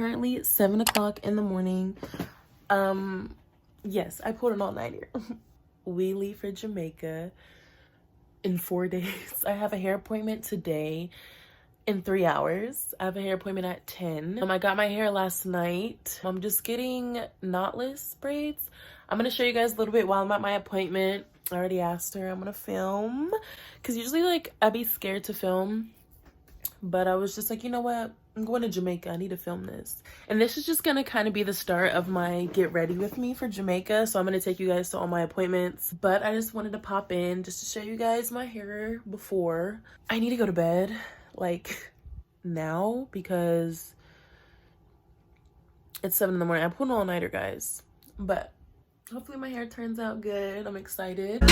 currently 7 o'clock in the morning. Yes, I pulled an all-nighter. We leave for Jamaica in 4 days. I have a hair appointment today in 3 hours. I have a hair appointment at 10. I got my hair last night. I'm just getting knotless braids. I'm gonna show you guys a little bit while I'm at my appointment. I already asked her I'm gonna film, because usually like I'd be scared to film, but I was just like, you know what, I'm going to Jamaica, I need to film this. And this is just gonna kind of be the start of my get ready with me for Jamaica. So I'm gonna take you guys to all my appointments, but I just wanted to pop in just to show you guys my hair before. I need to go to bed like now because it's 7 in the morning. I pulled an all-nighter, guys, but hopefully my hair turns out good. I'm excited.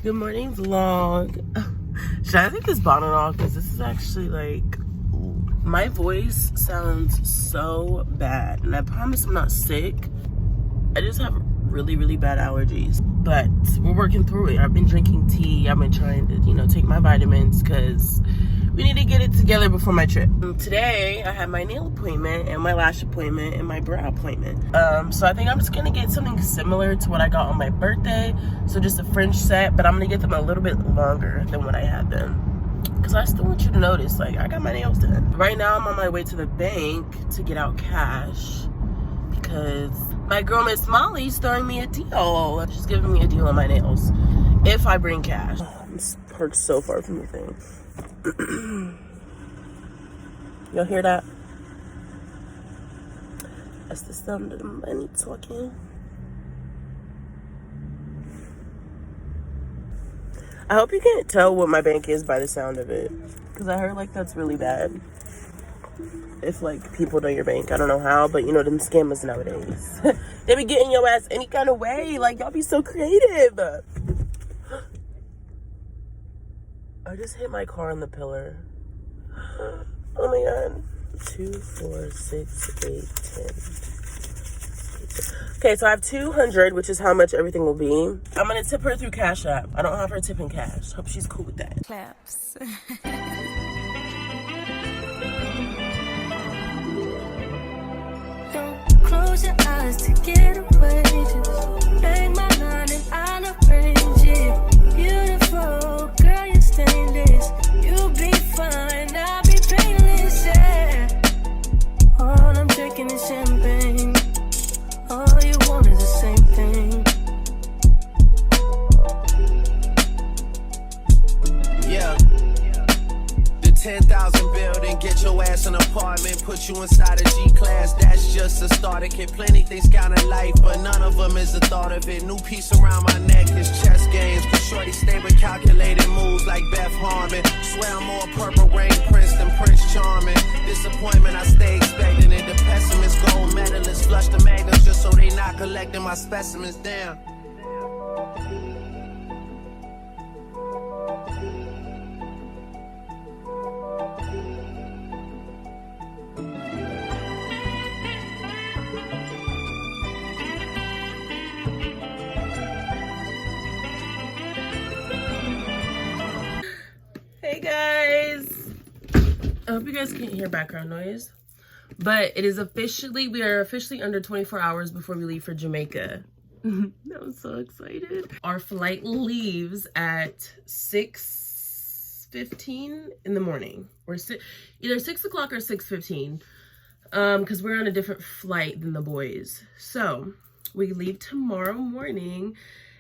Good morning vlog. Should I take this bonnet off? Because this is actually like, my voice sounds so bad, and I promise I'm not sick. I just have really bad allergies, but we're working through it. I've been drinking tea. I've been trying to, you know, take my vitamins because we need to get it together before my trip. Today I have my nail appointment and my lash appointment and my brow appointment. So I think I'm just gonna get something similar to what I got on my birthday. So just a fringe set, but I'm gonna get them a little bit longer than what I had them, because I still want you to notice, like, I got my nails done. Right now I'm on my way to the bank to get out cash because my girl Miss Molly's throwing me a deal. She's giving me a deal on my nails if I bring cash. I'm parked so far from the thing. Y'all hear that? That's the sound of the money talking. I hope you can't tell what my bank is by the sound of it, because I heard like that's really bad if like people know your bank. I don't know how, but you know them scammers nowadays. They be getting your ass any kind of way. Like, y'all be so creative. I just hit my car on the pillar. Oh my god. 2, 4, 6, 8, 10. Okay, so I have 200, which is how much everything will be. I'm gonna tip her through Cash App. I don't have her tip in cash. Hope she's cool with that. Claps. Don't close your eyes to get away. Just make my line and I'll arrange it. Beautiful, girl, you're stainless. You'll be fine, I'll be painless, yeah. All I'm drinking is champagne. All you want is the same thing. Yeah. apartment, put you inside a G-class, that's just a starter kit. Plenty things count in life, but none of them is the thought of it. New piece around my neck is chess games. Shorty stay with calculated moves like Beth Harmon. Swear I'm more purple rain prince than Prince Charming. Disappointment I stay expecting it. The pessimist, gold medalists, flush the magnums just so they not collecting my specimens. Damn. Hey guys, I hope you guys can't hear background noise, but it is we are officially under 24 hours before we leave for Jamaica. I'm so excited. Our flight leaves at 6:15 in the morning, or either 6 o'clock or 6:15, because we're on a different flight than the boys. So we leave tomorrow morning,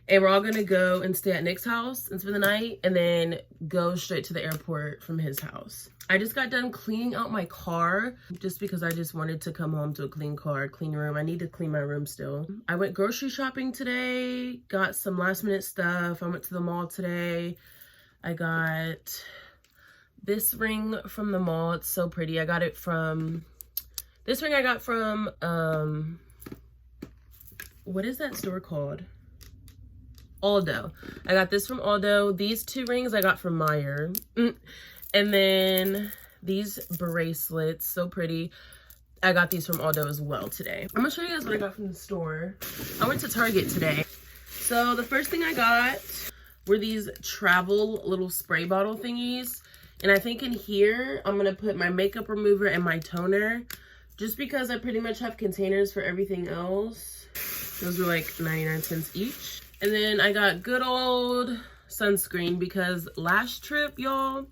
and we're all gonna go and stay at Nick's house and spend the night, and then go straight to the airport from his house. I just got done cleaning out my car, just because I just wanted to come home to a clean car, clean room. I need to clean my room still. I went grocery shopping today, got some last minute stuff. I went to the mall today. I got this ring from the mall. It's so pretty. This ring I got from, what is that store called? Aldo. I got this from Aldo. These two rings I got from Meyer. And then these bracelets, so pretty. I got these from Aldo as well today. I'm gonna show you guys what I got from the store. I went to Target today. So the first thing I got were these travel little spray bottle thingies. And I think in here, I'm gonna put my makeup remover and my toner, just because I pretty much have containers for everything else. Those were like 99 cents each. And then I got good old sunscreen, because last trip, y'all,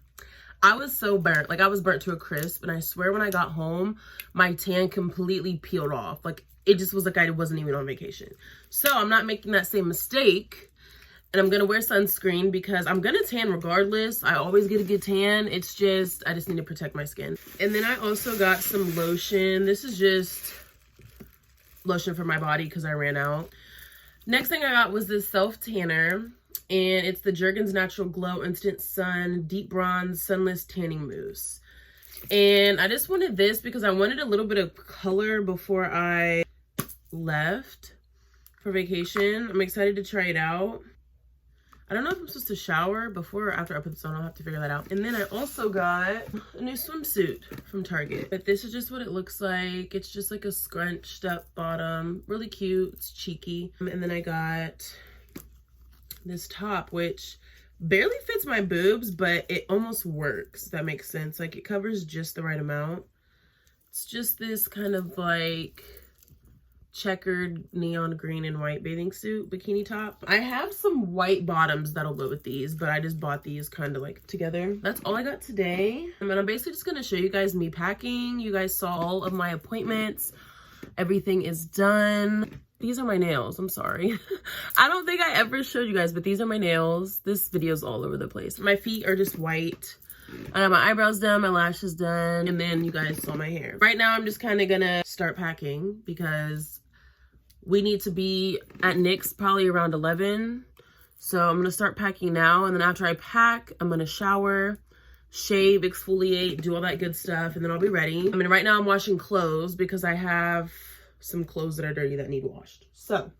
I was so burnt. Like, I was burnt to a crisp, and I swear when I got home, my tan completely peeled off. Like, it just was like I wasn't even on vacation. So I'm not making that same mistake, and I'm gonna wear sunscreen because I'm gonna tan regardless. I always get a good tan. It's just, I just need to protect my skin. And then I also got some lotion. This is just lotion for my body because I ran out. Next thing I got was this self tanner, and it's the Jergens Natural Glow Instant Sun Deep Bronze Sunless Tanning Mousse. And I just wanted this because I wanted a little bit of color before I left for vacation. I'm excited to try it out. I don't know if I'm supposed to shower before or after I put this on. I'll have to figure that out. And then I also got a new swimsuit from Target. But this is just what it looks like. It's just like a scrunched up bottom. Really cute. It's cheeky. And then I got this top, which barely fits my boobs, but it almost works. If that makes sense. Like, it covers just the right amount. It's just this kind of like checkered neon green and white bathing suit bikini top. I have some white bottoms that'll go with these, but I just bought these kind of like together. That's all I got today. And I'm basically just gonna show you guys me packing. You guys saw all of my appointments. Everything is done. These are my nails. I'm sorry. I don't think I ever showed you guys, but these are my nails. This video's all over the place. My feet are just white. I got my eyebrows done, my lashes done, and then you guys saw my hair. Right now, I'm just kind of gonna start packing because we need to be at Nick's probably around 11. So I'm gonna start packing now, and then after I pack, I'm gonna shower, shave, exfoliate, do all that good stuff, and then I'll be ready. I mean, right now I'm washing clothes because I have some clothes that are dirty that need washed. So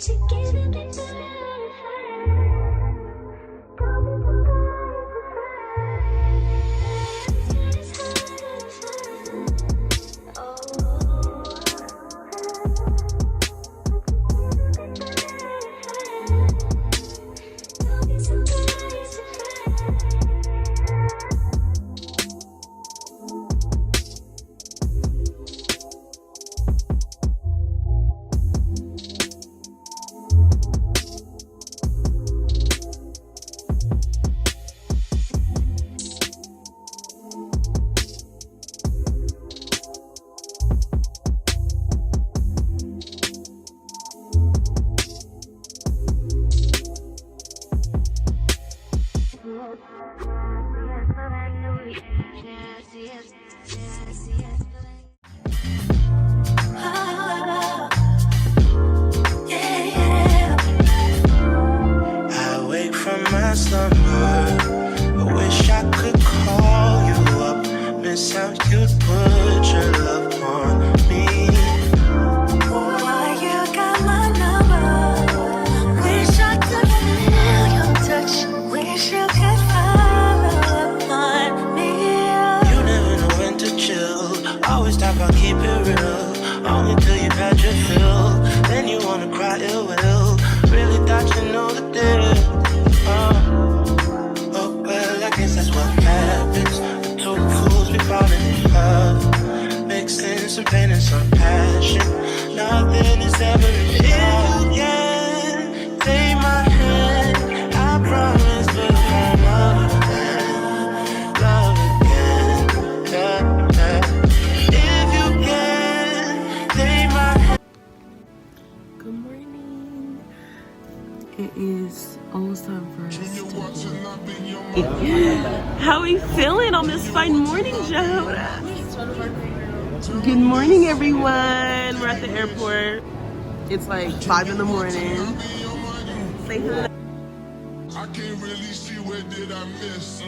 I wake from my slumber. I wish I could call you up. Miss how you put your love on me. Boy, you got my number. Wish I could feel your touch. Wish you could follow up on me. You never know when to chill. Always talk about keep it real. Only till you've had your fill. Then you wanna cry ill will. Really thought you know the deal. Oh, well, I guess that's what happens. The two fools be falling in love. Mixing some pain and some passion. Nothing is ever enough. If you can take my hand, I promise to come up and love again. Yeah, yeah. If you can take my hand. Good morning. It is almost time for us to eat. How are we feeling on this fine morning, Joe? Good morning, everyone. We're at the airport. It's like 5 in the morning. Say hello. I can't really see where did I miss.